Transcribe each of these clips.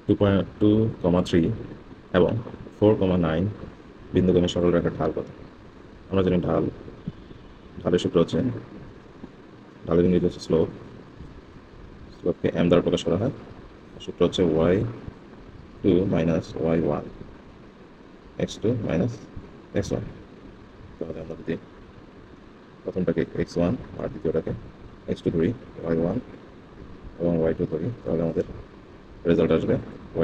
2.2,3 এবং 4,9 বিন্দুগামী সরলরেখার ঢাল কত? আমরা জানি ঢালের সূত্র হচ্ছে, ঢালের ইংরেজি হচ্ছে স্লোপ। স্লোপকে m দ্বারা প্রকাশ করা হয়। সূত্র হচ্ছে y2 minus y1 x2 minus x1। তাহলে আমরা যদি প্রথমটাকে x1 আর দ্বিতীয়টাকে x2 ধরি, y1 এবং y2 ধরি, তাহলে আমাদের রেজাল্ট আসবে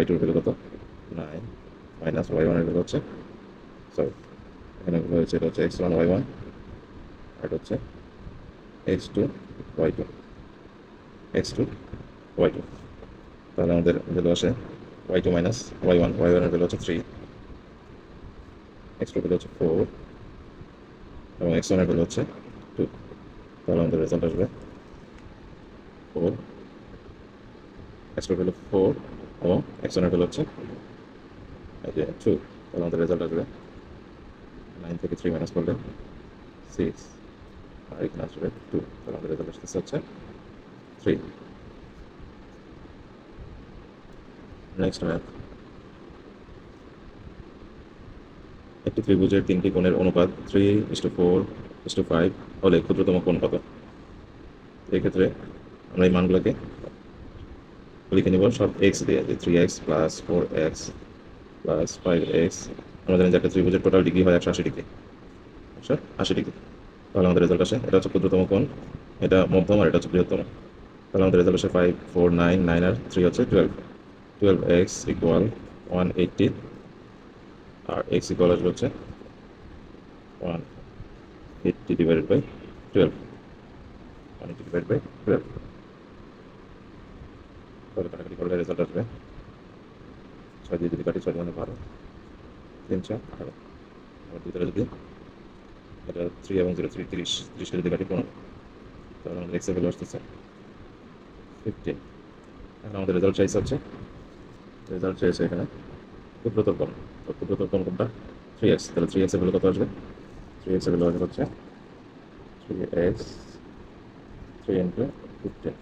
y2 এর ভ্যালু কত? 9 মাইনাস y1 এর ভ্যালু হচ্ছে, সরি এখানে ভ্যালু হচ্ছে, এটা হচ্ছে x1 y1 আর এটা হচ্ছে x2 y2 x2 y2। তাহলে আমাদের ভ্যালু আসে y2 মাইনাস y1, y1 এর ভ্যালু হচ্ছে 3, x2 এর ভ্যালু হচ্ছে 4 এবং x1 এর ভ্যালু হচ্ছে 2। তাহলে আমাদের রেজাল্ট আসবে 4, x2 এর ভ্যালু 4 এবং x1 এর ভ্যালু হচ্ছে এই যে 2। তাহলে আমাদের রেজাল্ট আসবে 9 থেকে 3 মাইনাস করলে 6 আর এখানে আসবে 2। তাহলে আমাদের রেজাল্ট আসতেছে হচ্ছে 3। Next math. একটি ত্রিভুজের তিনটি কোণের অনুপাত 3:4:5 হলে ক্ষুদ্রতম কোণ কত? এই ক্ষেত্রে আমরা এই মানগুলোকে লিখে নিব সব x দিয়ে, যে 3x plus 4x plus 5x। আমরা জানি যে একটা ত্রিভুজের টোটাল ডিগ্রি হয় 180 ডিগ্রি, 180 ডিগ্রি। তাহলে আমাদের রেজাল্ট আসে, এটা হচ্ছে ক্ষুদ্রতম কোণ, এটা মধ্যম আর এটা হচ্ছে বৃহত্তম। তাহলে আমাদের রেজাল্ট আসে 5, 4, 9, 9 আর 3 হচ্ছে 12। 12x ইকুয়াল 180 আর x ইকুয়াল আসবে হচ্ছে 180 ডিভাইডেড বাই 12, 180 ডিভাইড বাই 12। তাহলে কাটাকাটি করলে রেজাল্ট আসবে 6 দিয়ে যদি কাটি, 6 মানে 12, 3 4 18। আবার ভিতরে যদি এটা 3 এবং 0 3 30, 30 যদি কাটি 15, তাহলে আমাদের x এর ভ্যালু আসতেছে 15। এখন আমাদের রেজাল্ট চাইছে হচ্ছে, রেজাল্ট চেয়েছে এখানে ক্ষুদ্রতর কোণ। তো ক্ষুদ্রতর কোণ কোনটা? 3x। তাহলে 3x এর ভ্যালু কত আসবে? 3x এর ভ্যালু আসবে হচ্ছে 3x 3 ইন্টু 15,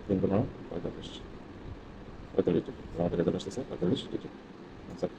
3 15 45 ডিগ্রি। আমাদের রেজাল্ট আসতেছে 45 ডিগ্রি। আনসার